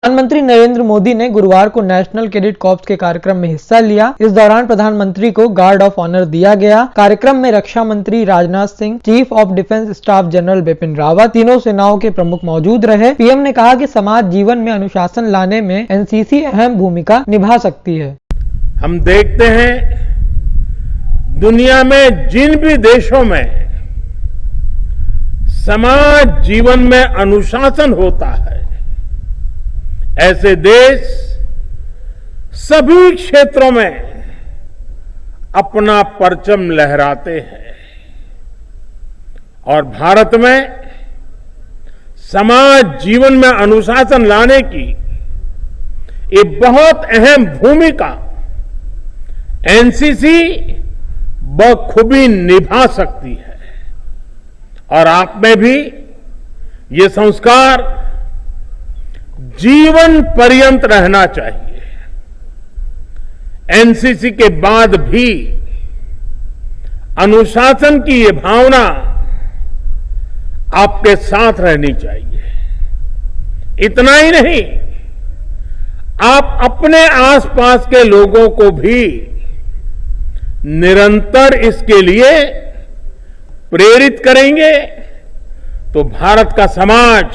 प्रधानमंत्री नरेंद्र मोदी ने गुरुवार को नेशनल कैडेट कॉर्प्स के कार्यक्रम में हिस्सा लिया। इस दौरान प्रधानमंत्री को गार्ड ऑफ ऑनर दिया गया। कार्यक्रम में रक्षा मंत्री Rajnath Singh, chief of defence staff general Bipin Rawat, तीनों सेनाओं के प्रमुख मौजूद रहे। पीएम ने कहा कि समाज जीवन में अनुशासन लाने में एनसीसी अहम भूमिका निभा सकती है। हम देखते हैं दुनिया में जिन भी देशों में समाज जीवन में अनुशासन होता है, ऐसे देश सभी क्षेत्रों में अपना परचम लहराते हैं। और भारत में समाज जीवन में अनुशासन लाने की ये बहुत अहम भूमिका एनसीसी बखूबी निभा सकती है। और आप में भी ये संस्कार जीवन पर्यंत रहना चाहिए। एनसीसी के बाद भी अनुशासन की ये भावना आपके साथ रहनी चाहिए। इतना ही नहीं, आप अपने आसपास के लोगों को भी निरंतर इसके लिए प्रेरित करेंगे तो भारत का समाज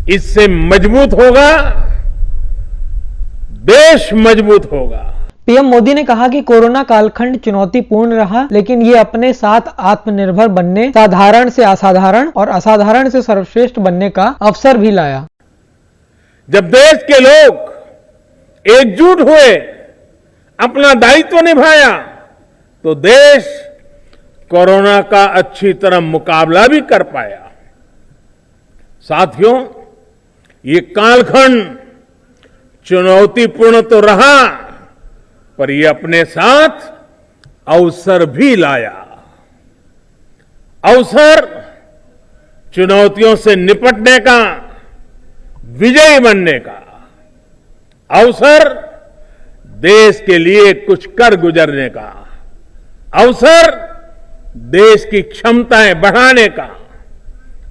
इससे मजबूत होगा, देश मजबूत होगा। पीएम मोदी ने कहा कि कोरोना कालखंड चुनौतीपूर्ण रहा, लेकिन ये अपने साथ आत्मनिर्भर बनने, साधारण से असाधारण और असाधारण से सर्वश्रेष्ठ बनने का अवसर भी लाया। जब देश के लोग एकजुट हुए, अपना दायित्व निभाया, तो देश कोरोना का अच्छी तरह मुकाबला भी कर पाया। साथियों, ये कालखंड चुनौतीपूर्ण तो रहा, पर ये अपने साथ अवसर भी लाया। अवसर चुनौतियों से निपटने का, विजयी बनने का। अवसर देश के लिए कुछ कर गुजरने का। अवसर देश की क्षमताएं बढ़ाने का।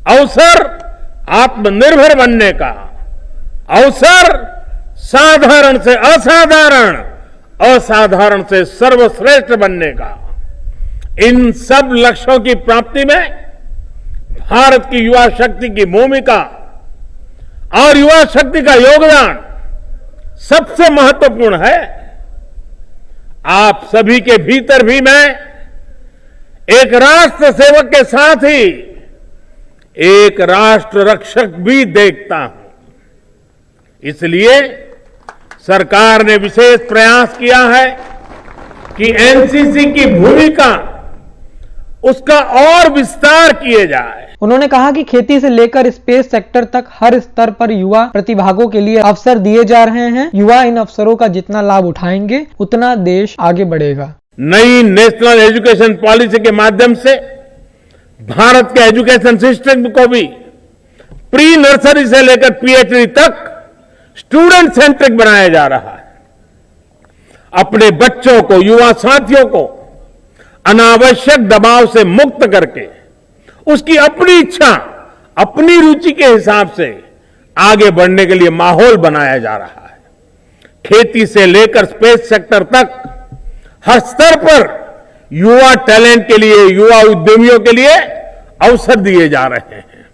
अवसर आत्मनिर्भर बनने का। अवसर साधारण से असाधारण, असाधारण से सर्वश्रेष्ठ बनने का। इन सब लक्ष्यों की प्राप्ति में भारत की युवा शक्ति की भूमिका और युवा शक्ति का योगदान सबसे महत्वपूर्ण है। आप सभी के भीतर भी मैं एक राष्ट्र सेवक के साथ ही एक राष्ट्र रक्षक भी देखता हूं। इसलिए सरकार ने विशेष प्रयास किया है कि एनसीसी की भूमिका उसका और विस्तार किए जाए। उन्होंने कहा कि खेती से लेकर स्पेस सेक्टर तक हर स्तर पर युवा प्रतिभागों के लिए अवसर दिए जा रहे हैं। युवा इन अवसरों का जितना लाभ उठाएंगे, उतना देश आगे बढ़ेगा। नई नेशनल एजुकेशन पॉलिसी के माध्यम से भारत के एजुकेशन सिस्टम को भी प्री नर्सरी से लेकर पीएचडी तक स्टूडेंट सेंट्रिक बनाया जा रहा है। अपने बच्चों को, युवा साथियों को अनावश्यक दबाव से मुक्त करके उसकी अपनी इच्छा, अपनी रुचि के हिसाब से आगे बढ़ने के लिए माहौल बनाया जा रहा है। खेती से लेकर स्पेस सेक्टर तक हर स्तर पर युवा टैलेंट के लिए, युवा उद्यमियों के लिए अवसर दिए जा रहे हैं।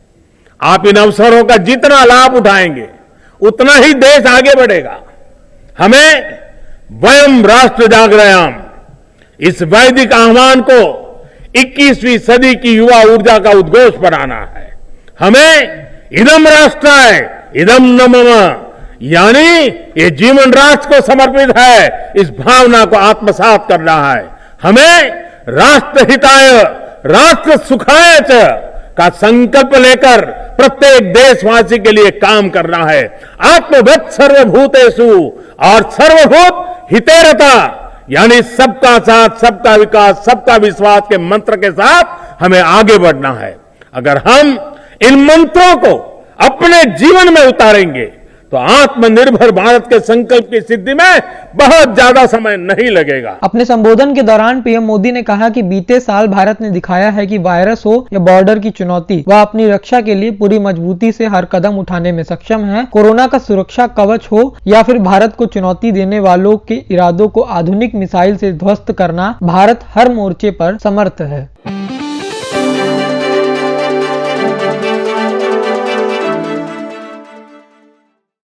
आप इन अवसरों का जितना लाभ उठाएंगे, उतना ही देश आगे बढ़ेगा। हमें वयम राष्ट्र जागरयाम, इस वैदिक आह्वान को 21वीं सदी की युवा ऊर्जा का उद्घोष बनाना है। हमें इदम राष्ट्राय इदम न मम, यानी ये जीवन राष्ट्र को समर्पित है, इस भावना को आत्मसात करना है। हमें राष्ट्र हिताय राष्ट्र सुखाय च का संकल्प लेकर प्रत्येक देशवासी के लिए काम करना है। आत्मवत् सर्वभूतेषु और सर्वभूत हितेरता, यानी सबका साथ, सबका विकास, सबका विश्वास के मंत्र के साथ हमें आगे बढ़ना है। अगर हम इन मंत्रों को अपने जीवन में उतारेंगे तो आत्मनिर्भर भारत के संकल्प की सिद्धि में बहुत ज्यादा समय नहीं लगेगा। अपने संबोधन के दौरान पीएम मोदी ने कहा कि बीते साल भारत ने दिखाया है कि वायरस हो या बॉर्डर की चुनौती, वह अपनी रक्षा के लिए पूरी मजबूती से हर कदम उठाने में सक्षम है। कोरोना का सुरक्षा कवच हो या फिर भारत को चुनौती देने वालों के इरादों को आधुनिक मिसाइल से ध्वस्त करना, भारत हर मोर्चे पर समर्थ है।